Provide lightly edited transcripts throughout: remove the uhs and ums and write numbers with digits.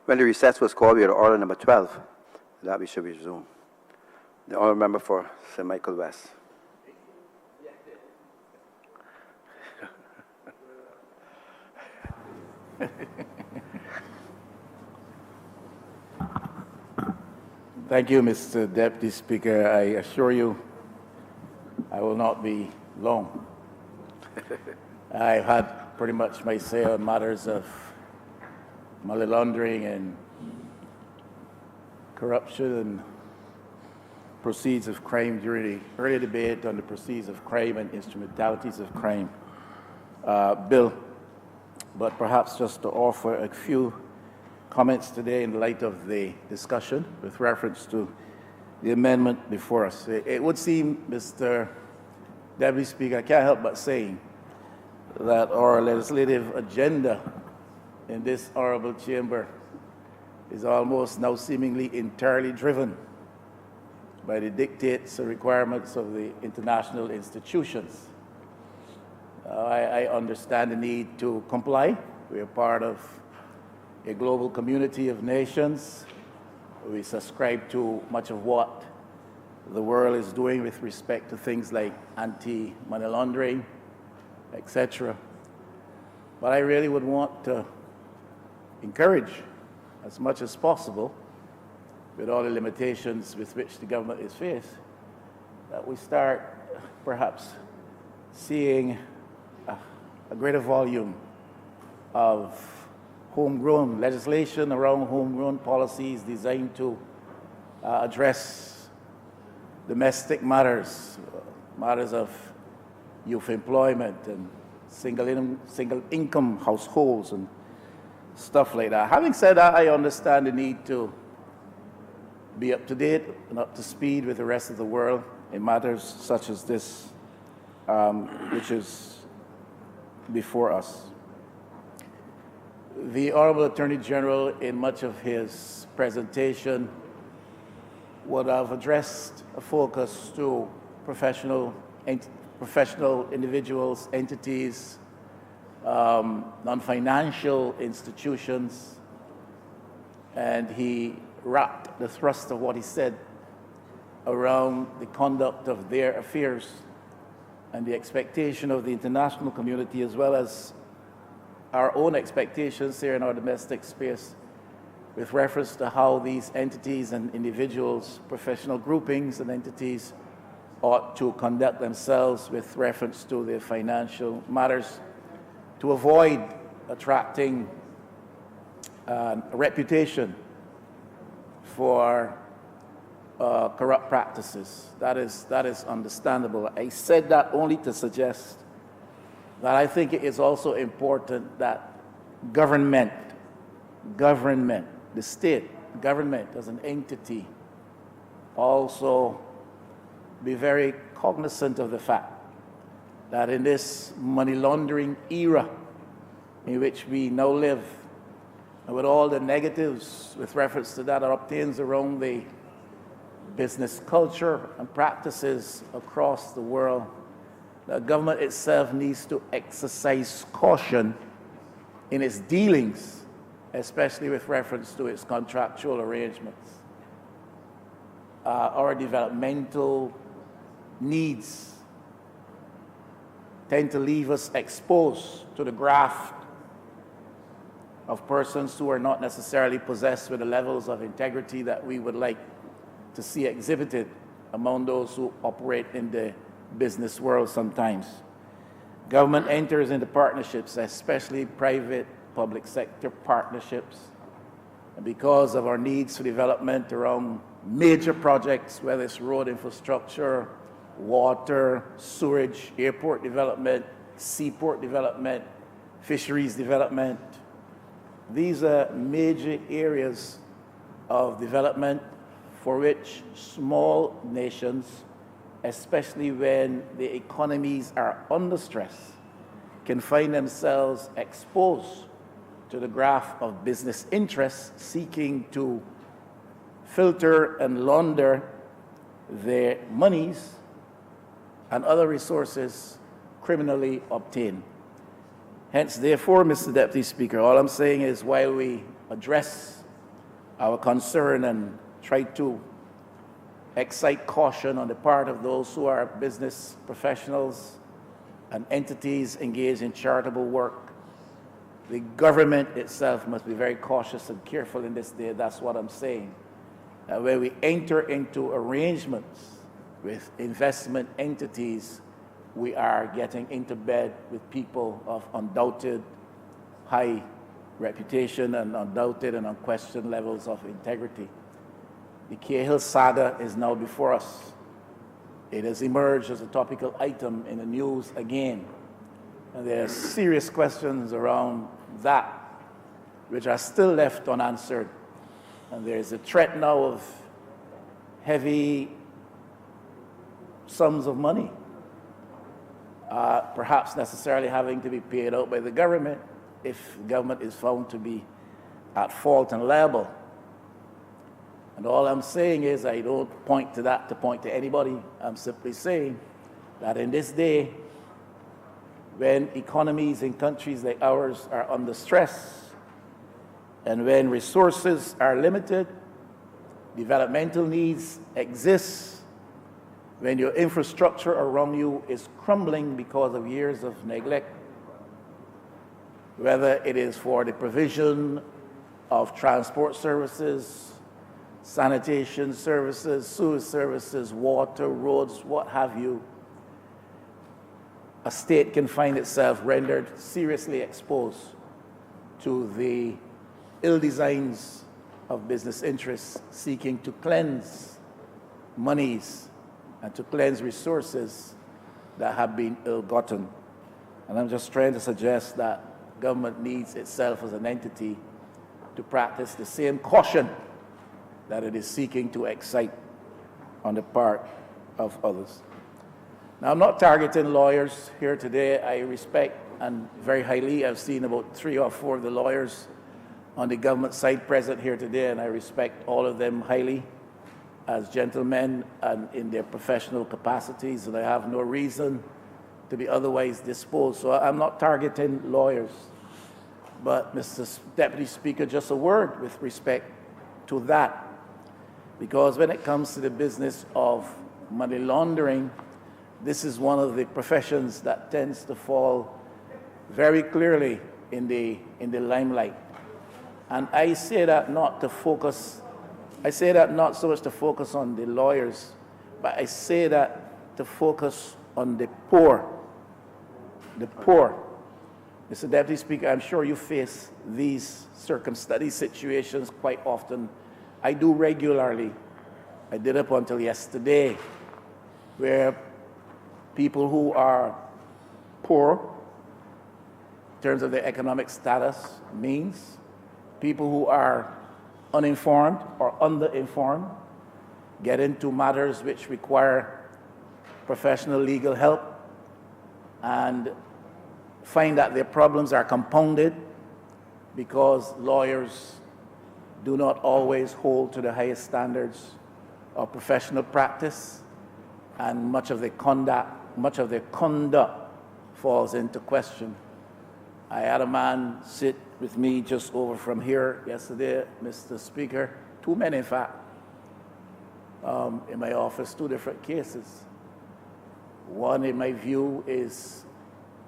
When the recess was called, we had order number 12. That we should resume. The honourable member for St. Michael West. Thank you, Mr. Deputy Speaker. I assure you I will not be long. I've had pretty much my say on matters of money laundering and corruption and proceeds of crime during the earlier debate on the proceeds of crime and instrumentalities of crime bill. But perhaps just to offer a few comments today in light of the discussion with reference to the amendment before us. It would seem, Mr. Deputy Speaker, I can't help but saying that our legislative agenda in this honourable chamber is almost now seemingly entirely driven by the dictates and requirements of the international institutions. I understand the need to comply. We are part of a global community of nations. We subscribe to much of what the world is doing with respect to things like anti-money laundering, etc. But I really would want to encourage, as much as possible, with all the limitations with which the government is faced, that we start perhaps seeing a greater volume of homegrown legislation around homegrown policies designed to address domestic matters, matters of youth employment and single income households and stuff like that. Having said that, I understand the need to be up to date and up to speed with the rest of the world in matters such as this, which is before us. The Honourable Attorney General, in much of his presentation, would have addressed a focus to professional individuals, entities, non-financial institutions, and he wrapped the thrust of what he said around the conduct of their affairs and the expectation of the international community, as well as our own expectations here in our domestic space with reference to how these entities and individuals, professional groupings and entities ought to conduct themselves with reference to their financial matters to avoid attracting a reputation for corrupt practices. That is understandable. I said that only to suggest that I think it is also important that government, the state, government as an entity, also be very cognizant of the fact that in this money laundering era in which we now live, and with all the negatives with reference to that obtains around the business culture and practices across the world, the government itself needs to exercise caution in its dealings, especially with reference to its contractual arrangements. Our developmental needs tend to leave us exposed to the graft of persons who are not necessarily possessed with the levels of integrity that we would like to see exhibited among those who operate in the business world sometimes. Government enters into partnerships, especially private-public sector partnerships, and because of our needs for development around major projects, whether it's road infrastructure, water, sewage, airport development, seaport development, fisheries development. These are major areas of development for which small nations, especially when the economies are under stress, can find themselves exposed to the graft of business interests seeking to filter and launder their monies and other resources criminally obtained. Hence, therefore, Mr. Deputy Speaker, all I'm saying is while we address our concern and try to excite caution on the part of those who are business professionals and entities engaged in charitable work. The government itself must be very cautious and careful in this day. That's what I'm saying. When we enter into arrangements with investment entities, we are getting into bed with people of undoubted high reputation and undoubted and unquestioned levels of integrity. The Cahill saga is now before us. It has emerged as a topical item in the news again. And there are serious questions around that which are still left unanswered. And there is a threat now of heavy sums of money, perhaps necessarily having to be paid out by the government if the government is found to be at fault and liable. And all I'm saying is, I don't point to that to point to anybody. I'm simply saying that in this day, when economies in countries like ours are under stress, and when resources are limited, developmental needs exist, when your infrastructure around you is crumbling because of years of neglect, whether it is for the provision of transport services, sanitation services, sewer services, water, roads, what have you, a state can find itself rendered seriously exposed to the ill designs of business interests seeking to cleanse monies and to cleanse resources that have been ill-gotten. And I'm just trying to suggest that government needs itself as an entity to practice the same caution that it is seeking to excite on the part of others. Now, I'm not targeting lawyers here today. I respect and very highly, I've seen about 3 or 4 of the lawyers on the government side present here today, and I respect all of them highly as gentlemen and in their professional capacities, and I have no reason to be otherwise disposed. So I'm not targeting lawyers. But, Mr. Deputy Speaker, just a word with respect to that. Because when it comes to the business of money laundering, this is one of the professions that tends to fall very clearly in the limelight. And I say that not to focus, I say that not so much to focus on the lawyers, but I say that to focus on the poor. The poor. Mr. Deputy Speaker, I'm sure you face these situations quite often. I do regularly. I did up until yesterday, where people who are poor in terms of their economic status, means, people who are uninformed or underinformed, get into matters which require professional legal help and find that their problems are compounded because lawyers do not always hold to the highest standards of professional practice, and much of their conduct falls into question. I had a man sit with me just over from here yesterday, Mr. Speaker, 2 men in fact, in my office, 2 different cases. One, in my view, is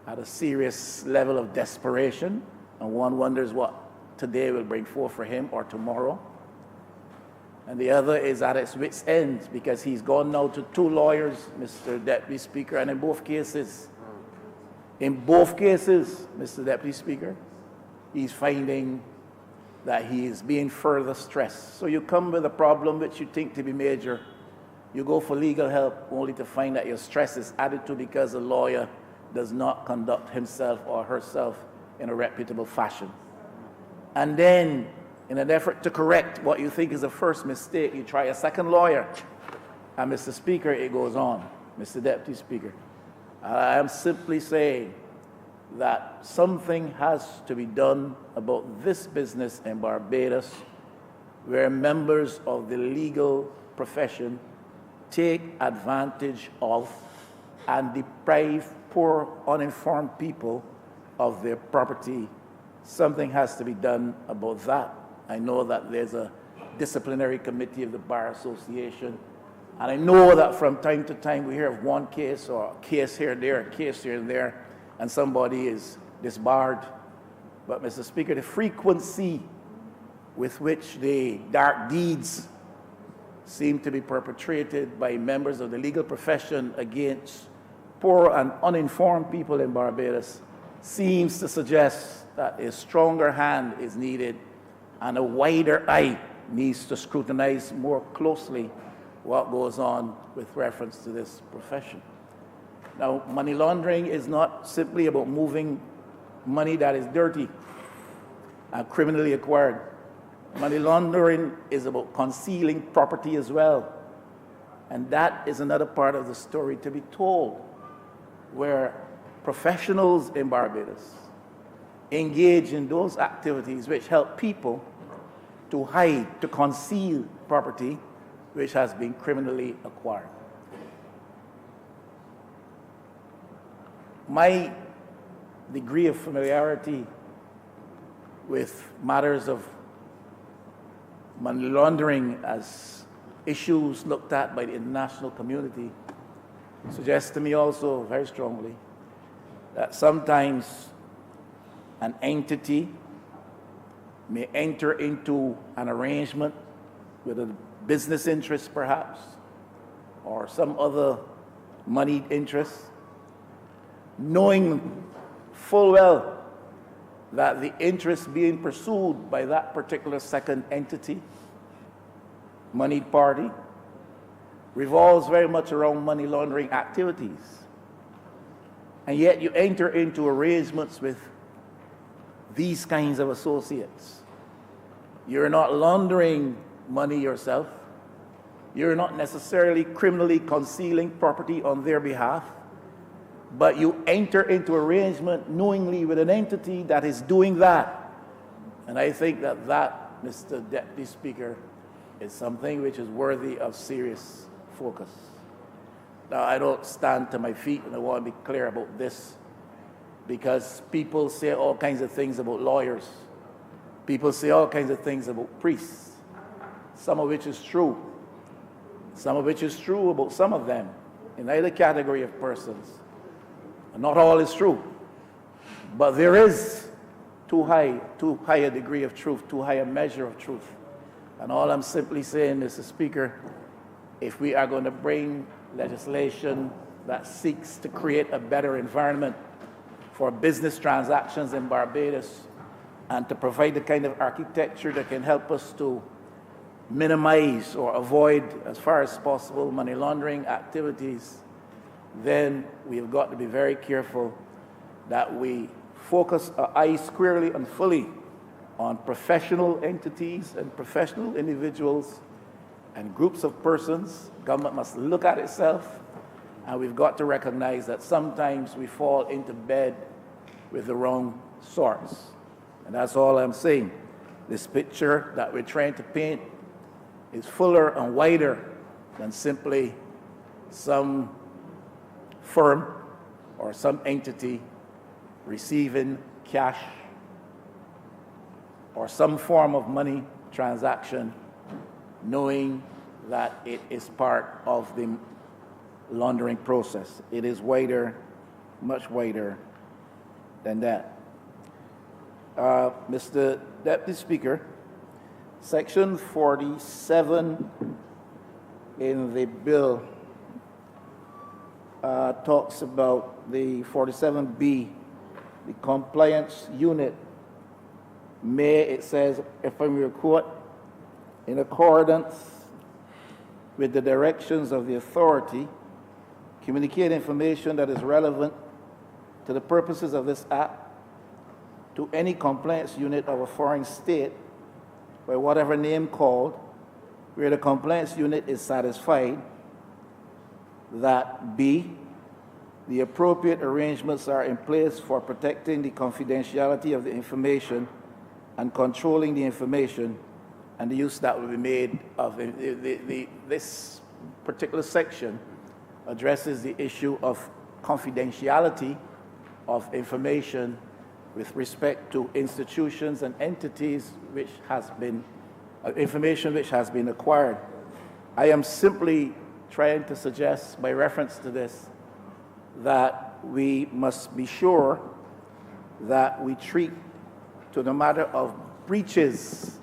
at a serious level of desperation, and one wonders what today will bring forth for him or tomorrow. And the other is at its wit's end because he's gone now to 2 lawyers, Mr. Deputy Speaker, and in both cases, Mr. Deputy Speaker, he's finding that he is being further stressed. So you come with a problem which you think to be major, you go for legal help only to find that your stress is added to because a lawyer does not conduct himself or herself in a reputable fashion. And then, in an effort to correct what you think is a first mistake, you try a second lawyer. And Mr. Speaker, it goes on, Mr. Deputy Speaker. I am simply saying that something has to be done about this business in Barbados, where members of the legal profession take advantage of and deprive poor, uninformed people of their property. Something has to be done about that. I know that there's a disciplinary committee of the Bar Association. And I know that from time to time we hear of one case or a case here and there, a case here and there, and somebody is disbarred. But, Mr. Speaker, the frequency with which the dark deeds seem to be perpetrated by members of the legal profession against poor and uninformed people in Barbados seems to suggest that a stronger hand is needed and a wider eye needs to scrutinize more closely what goes on with reference to this profession. Now, money laundering is not simply about moving money that is dirty and criminally acquired. Money laundering is about concealing property as well. And that is another part of the story to be told, where professionals in Barbados engage in those activities which help people to hide, to conceal property which has been criminally acquired. My degree of familiarity with matters of money laundering as issues looked at by the international community suggests to me also very strongly that sometimes an entity may enter into an arrangement with a business interest perhaps, or some other moneyed interest, knowing full well that the interest being pursued by that particular second entity, moneyed party, revolves very much around money laundering activities. And yet you enter into arrangements with these kinds of associates. You're not laundering money yourself. You're not necessarily criminally concealing property on their behalf, but you enter into arrangement knowingly with an entity that is doing that. And I think that that, Mr. Deputy Speaker, is something which is worthy of serious focus. Now, I don't stand to my feet, and I want to be clear about this, because people say all kinds of things about lawyers. People say all kinds of things about priests, some of which is true. Some of which is true about some of them in either category of persons. And not all is true. But there is too high a degree of truth, too high a measure of truth. And all I'm simply saying, Mr. Speaker, if we are going to bring legislation that seeks to create a better environment for business transactions in Barbados and to provide the kind of architecture that can help us to minimize or avoid, as far as possible, money laundering activities, then we've got to be very careful that we focus our eyes squarely and fully on professional entities and professional individuals and groups of persons. Government must look at itself, and we've got to recognize that sometimes we fall into bed with the wrong sorts. And that's all I'm saying. This picture that we're trying to paint is fuller and wider than simply some firm or some entity receiving cash or some form of money transaction, knowing that it is part of the laundering process. It is wider, much wider than that. Mr. Deputy Speaker, Section 47 in the bill talks about the 47B, the compliance unit may, it says, if I may quote, in accordance with the directions of the authority, communicate information that is relevant to the purposes of this act to any compliance unit of a foreign state by whatever name called, where the compliance unit is satisfied that B, the appropriate arrangements are in place for protecting the confidentiality of the information and controlling the information and the use that will be made of this particular section addresses the issue of confidentiality of information with respect to institutions and entities which has been information which has been acquired. I am simply trying to suggest, by reference to this, that we must be sure that we treat to the matter of breaches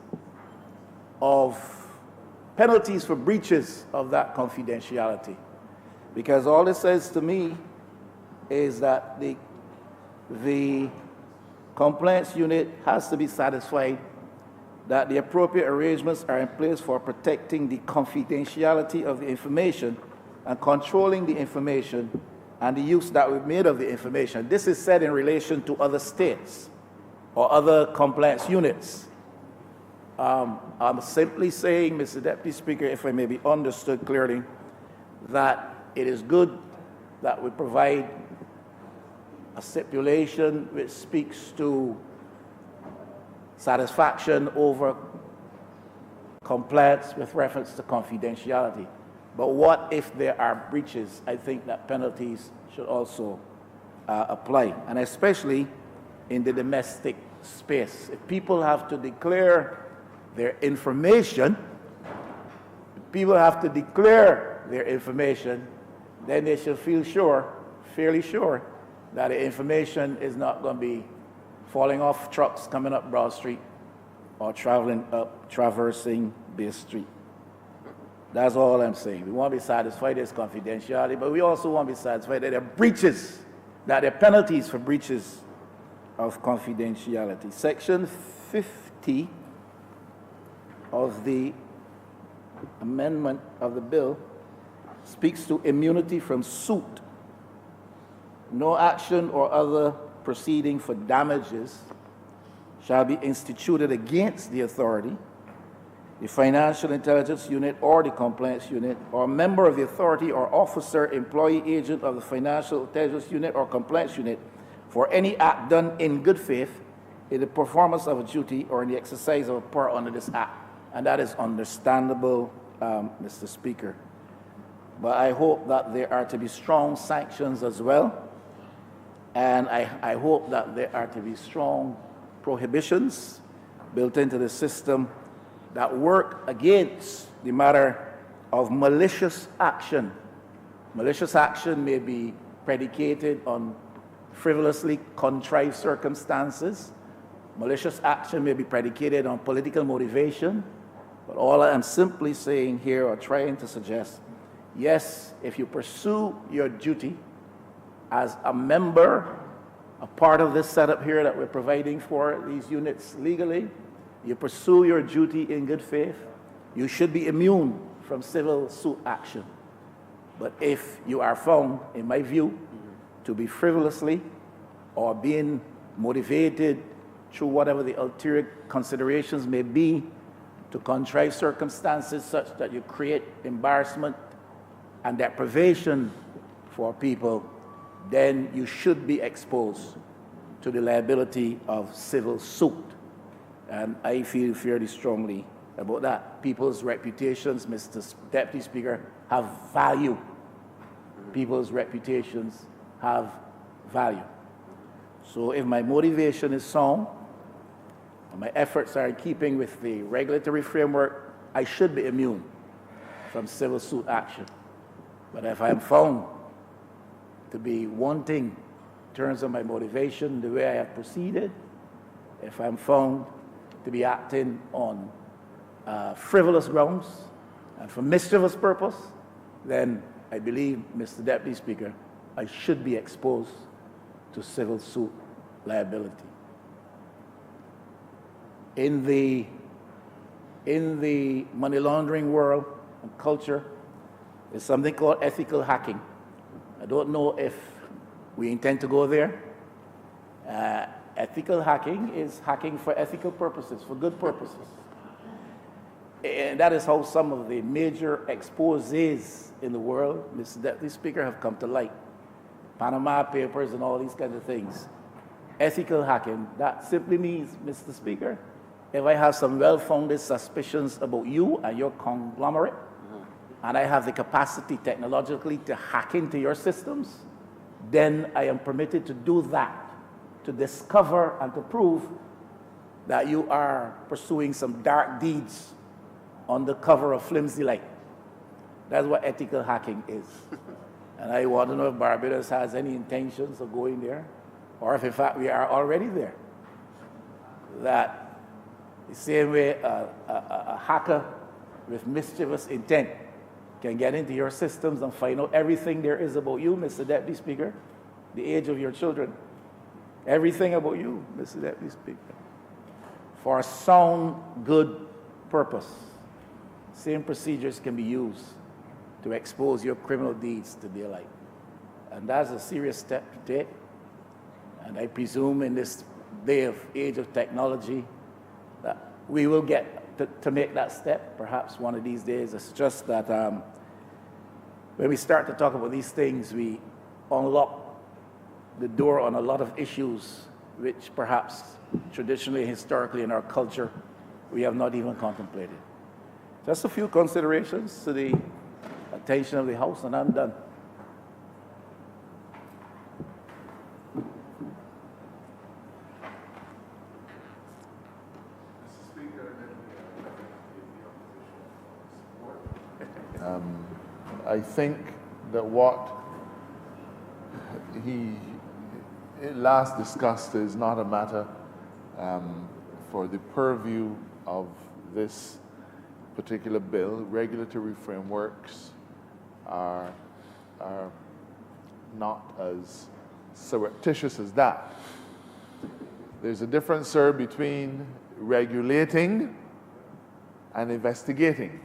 of penalties for breaches of that confidentiality. Because all it says to me is that the compliance unit has to be satisfied that the appropriate arrangements are in place for protecting the confidentiality of the information and controlling the information and the use that we've made of the information. This is said in relation to other states or other compliance units. I'm simply saying, Mr. Deputy Speaker, if I may be understood clearly, that it is good that we provide a stipulation which speaks to satisfaction over compliance with reference to confidentiality. But what if there are breaches? I think that penalties should also apply, and especially in the domestic space. If people have to declare their information, then they should feel sure, fairly sure, that the information is not going to be falling off trucks coming up Broad Street or traversing Bay Street. That's all I'm saying. We want to be satisfied with confidentiality, but we also want to be satisfied that there are breaches, that there are penalties for breaches of confidentiality. Section 50 of the amendment of the bill speaks to immunity from suit. No action or other proceeding for damages shall be instituted against the authority, the financial intelligence unit or the compliance unit, or a member of the authority or officer, employee, agent of the financial intelligence unit or compliance unit for any act done in good faith in the performance of a duty or in the exercise of a power under this act. And that is understandable, Mr. Speaker. But I hope that there are to be strong sanctions as well. And I hope that there are to be strong prohibitions built into the system that work against the matter of malicious action. Malicious action may be predicated on frivolously contrived circumstances. Malicious action may be predicated on political motivation. But all I am simply saying here, or trying to suggest, yes, if you pursue your duty as a member, a part of this setup here that we're providing for these units legally, you pursue your duty in good faith, you should be immune from civil suit action. But if you are found, in my view, to be frivolously or being motivated through whatever the ulterior considerations may be to contrive circumstances such that you create embarrassment and deprivation for people, then you should be exposed to the liability of civil suit. And I feel fairly strongly about that. People's reputations, Mr. Deputy Speaker, have value. People's reputations have value. So if my motivation is sound, and my efforts are in keeping with the regulatory framework, I should be immune from civil suit action. But if I am found to be wanting in terms of my motivation, the way I have proceeded, if I'm found to be acting on frivolous grounds and for mischievous purpose, then I believe, Mr. Deputy Speaker, I should be exposed to civil suit liability. In the money laundering world and culture, there's something called ethical hacking. I don't know if we intend to go there. Ethical hacking is hacking for ethical purposes, for good purposes. And that is how some of the major exposés in the world, Mr. Deputy Speaker, have come to light. Panama Papers and all these kinds of things. Ethical hacking, that simply means, Mr. Speaker, if I have some well-founded suspicions about you and your conglomerate, and I have the capacity technologically to hack into your systems, then I am permitted to do that, to discover and to prove that you are pursuing some dark deeds on the cover of Flimsy Light. That's what ethical hacking is. And I want to know if Barbados has any intentions of going there, or if in fact we are already there. That the same way a hacker with mischievous intent can get into your systems and find out everything there is about you, Mr. Deputy Speaker, the age of your children, everything about you, Mr. Deputy Speaker, for a sound, good purpose. Same procedures can be used to expose your criminal deeds to daylight. And that's a serious step to take. And I presume in this age of technology that we will get to make that step, perhaps one of these days. It's just that when we start to talk about these things, we unlock the door on a lot of issues which perhaps traditionally, historically in our culture, we have not even contemplated. Just a few considerations to the attention of the House, and I'm done. I think that what he last discussed is not a matter for the purview of this particular bill. Regulatory frameworks are not as surreptitious as that. There's a difference, sir, between regulating and investigating.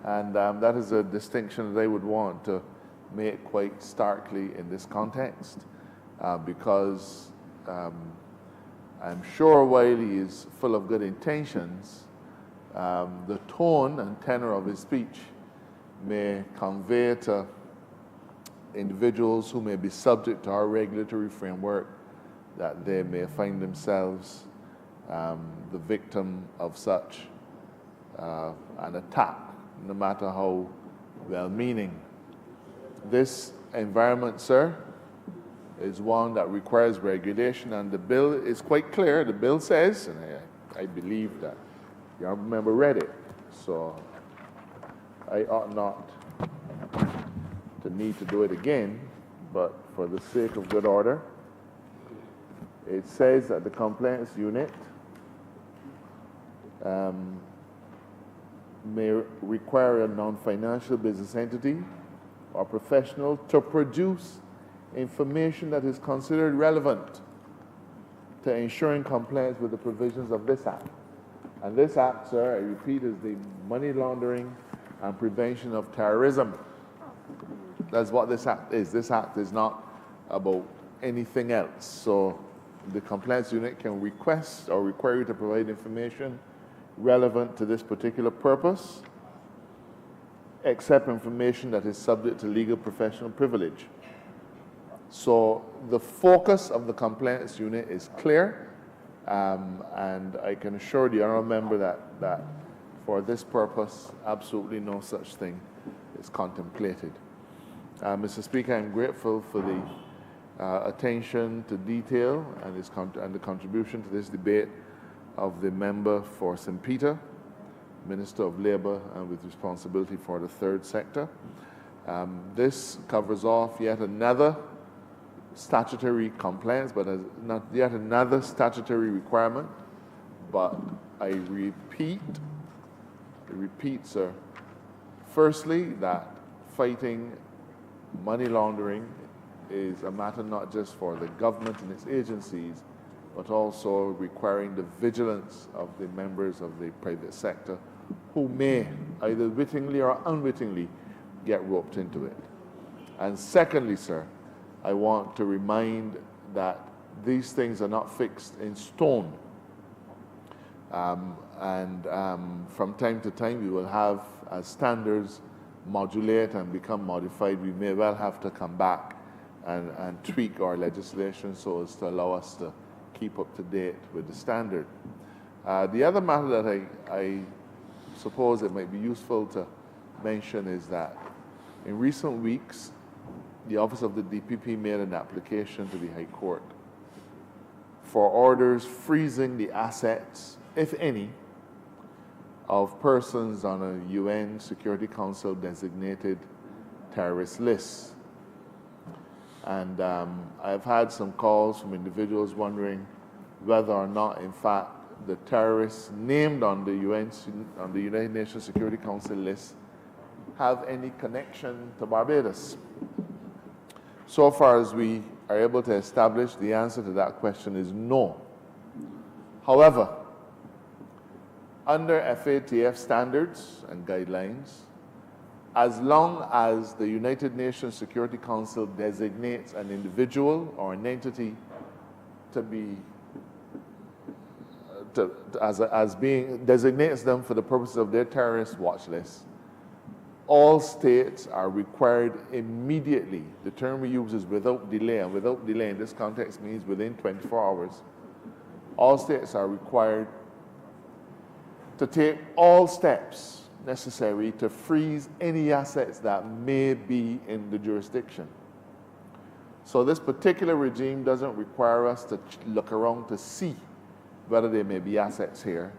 And that is a distinction that I would want to make quite starkly in this context, because I'm sure while he is full of good intentions, the tone and tenor of his speech may convey to individuals who may be subject to our regulatory framework that they may find themselves the victim of such an attack, no matter how well-meaning. This environment, sir, is one that requires regulation, and the bill is quite clear. The bill says, and I believe that the honourable member read it, so I ought not to need to do it again, but for the sake of good order, it says that the compliance unit may require a non-financial business entity or professional to produce information that is considered relevant to ensuring compliance with the provisions of this Act. And this Act, sir, I repeat, is the Money Laundering and Prevention of Terrorism. That's what this Act is. This Act is not about anything else. So the compliance unit can request or require you to provide information relevant to this particular purpose, except information that is subject to legal professional privilege. So the focus of the compliance unit is clear, and I can assure the honourable member that for this purpose, absolutely no such thing is contemplated. Mr. Speaker, I'm grateful for the attention to detail and the contribution to this debate of the member for St. Peter, Minister of Labour, and with responsibility for the third sector. This covers off yet another statutory compliance, but not yet another statutory requirement. But I repeat, sir, firstly, that fighting money laundering is a matter not just for the government and its agencies, but also requiring the vigilance of the members of the private sector who may, either wittingly or unwittingly, get roped into it. And secondly, sir, I want to remind that these things are not fixed in stone. From time to time, we will have, as standards modulate and become modified, we may well have to come back and tweak our legislation so as to allow us to keep up to date with the standard. The other matter that I suppose it might be useful to mention is that in recent weeks, the Office of the DPP made an application to the High Court for orders freezing the assets, if any, of persons on a UN Security Council designated terrorist list. And I've had some calls from individuals wondering whether or not, in fact, the terrorists named on the United Nations Security Council list have any connection to Barbados. So far as we are able to establish, the answer to that question is no. However, under FATF standards and guidelines, as long as the United Nations Security Council designates an individual or an entity to be designates them for the purposes of their terrorist watch list, all states are required immediately. The term we use is without delay, and without delay in this context means within 24 hours. All states are required to take all steps necessary to freeze any assets that may be in the jurisdiction. So this particular regime doesn't require us to look around to see whether there may be assets here.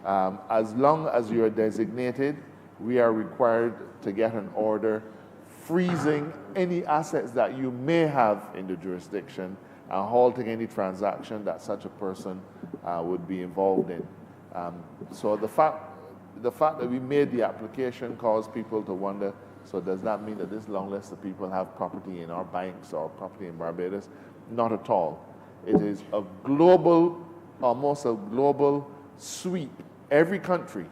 As long as you are designated, we are required to get an order freezing any assets that you may have in the jurisdiction and halting any transaction that such a person would be involved in. So the fact that we made the application caused people to wonder, so does that mean that this long list of people have property in our banks or property in Barbados? Not at all. It is a global, almost a global sweep. Every country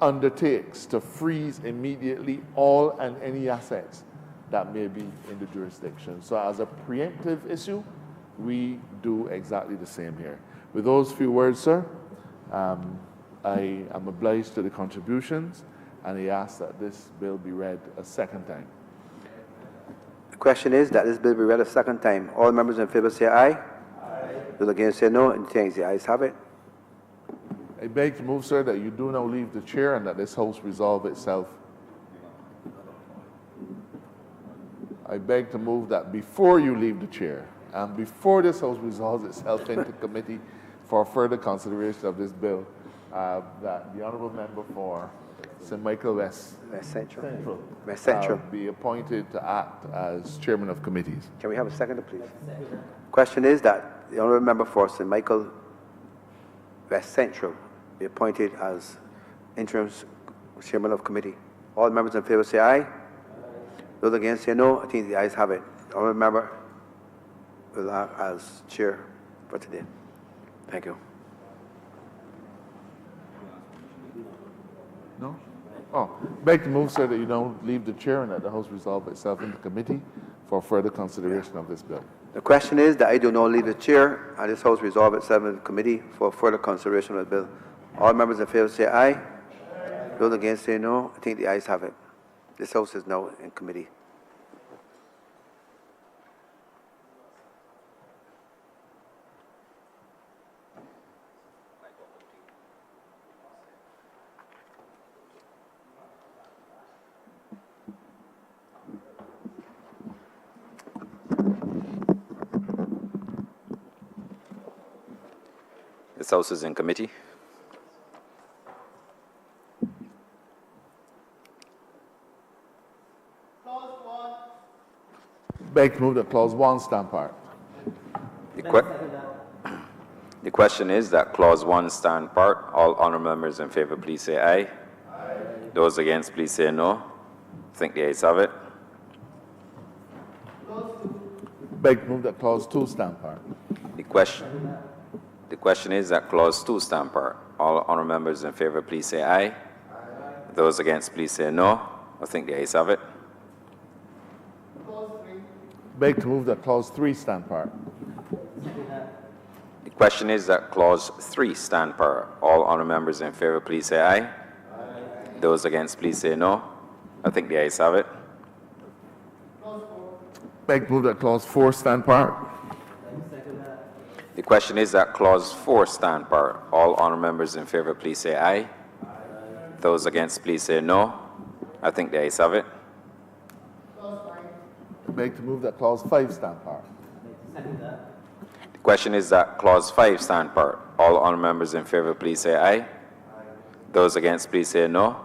undertakes to freeze immediately all and any assets that may be in the jurisdiction. So as a preemptive issue, we do exactly the same here. With those few words, sir, I am obliged to the contributions, and I ask that this bill be read a second time. The question is that this bill be read a second time. All members in favor say aye. Aye. Those against say no, and thanks. The ayes have it. I beg to move, sir, that you do now leave the chair and that this House resolve itself. I beg to move that before you leave the chair and before this House resolves itself into committee for further consideration of this bill, that the honourable member for St. Michael West Central be appointed to act as chairman of committees. Can we have a second, please? Question is that the honourable member for St. Michael West Central be appointed as interim chairman of committee. All members in favour say aye. Those against say no. I think the ayes have it. The honourable member will act as chair for today. Thank you. No? Oh, beg to move, sir, that you don't leave the chair and that the House resolve itself into committee for further consideration of this bill. The question is that I do not leave the chair and this House resolve itself in committee for further consideration of the bill. All members in favour say aye. Those against say no. I think the ayes have it. This House is now in committee. This House is in committee. Beg to move that clause 1 stand part. The question is that clause 1 stand part. All honourable members in favour, please say aye. Aye. Those against, please say no. I think the ayes have it. Beg to move that clause 2 stand part. The question is that clause 2 stand part. All honourable members in favour, please say aye. Aye. Those against, please say no. I think the ayes have it. Beg to move that clause 3 stand part. The question is that clause 3 stand part. All honourable members in favour, please say aye. Aye. Those against, please say no. I think the ayes have it. Beg to move that clause 4 stand part. The question is that clause 4 stand part. All honourable members in favour, please say aye. Aye. Those against, please say no. I think the ayes have it. Beg to move that clause 5 stand part. The question is that clause 5 stand part. All honourable members in favour, please say aye. Those against, please say no.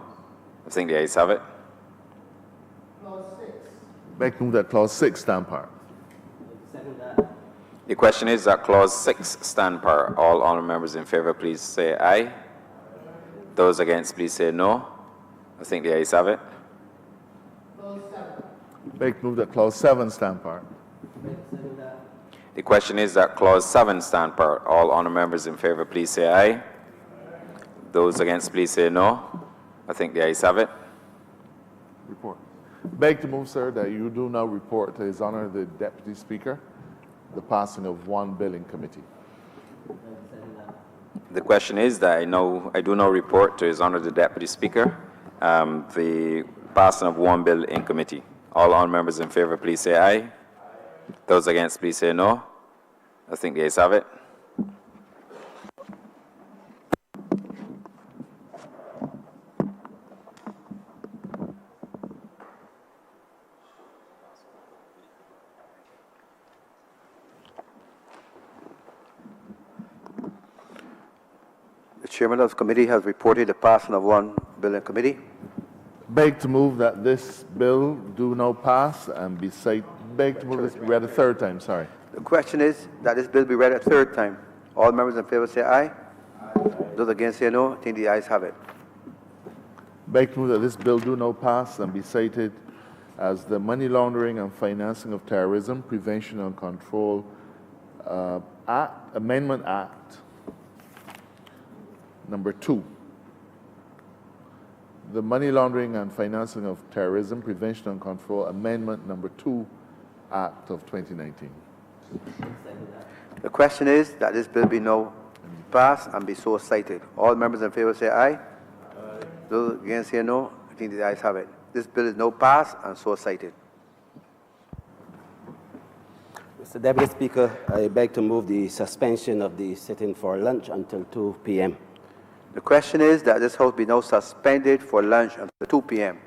I think the ayes have it. Beg to move that Clause 6 stand part. The question is that Clause 6 stand par. All honourable members in favour, please say aye. Those against, please say no. I think the ayes have it. Beg to move that Clause 7 stand part. The question is that Clause 7 stand par. All honourable members in favour, please say aye. Those against, please say no. I think the ayes have it. Report. Beg to move, sir, that you do now report to His Honour the Deputy Speaker the passing of one bill in committee. The question is that I do now report to His Honour the Deputy Speaker the passing of one bill in committee. All honourable members in favour, please say aye. Those against, please say no. I think the ayes have it. The chairman of the committee has reported the passing of one bill in committee. Beg to move that this bill do now pass and be cited. Beg to move this be read a third time, sorry. The question is that this bill be read a third time. All members in favour say aye. Those against say no. I think the ayes have it. Beg to move that this bill do now pass and be cited as the Money Laundering and Financing of Terrorism Prevention and Control Amendment Act number 2. The Money Laundering and Financing of Terrorism Prevention and Control Amendment number 2 Act of 2019. The question is that this bill be now passed and be so cited. All members in favour say aye. Those against say no. I think the ayes have it. This bill is now passed and so cited. Mr. Deputy Speaker, I beg to move the suspension of the sitting for lunch until 2 p.m. The question is that this House be now suspended for lunch until 2 p.m.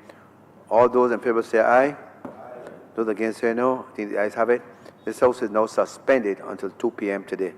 All those in favour say aye. Those against say no. I think the ayes have it. This House is now suspended until 2 p.m. today.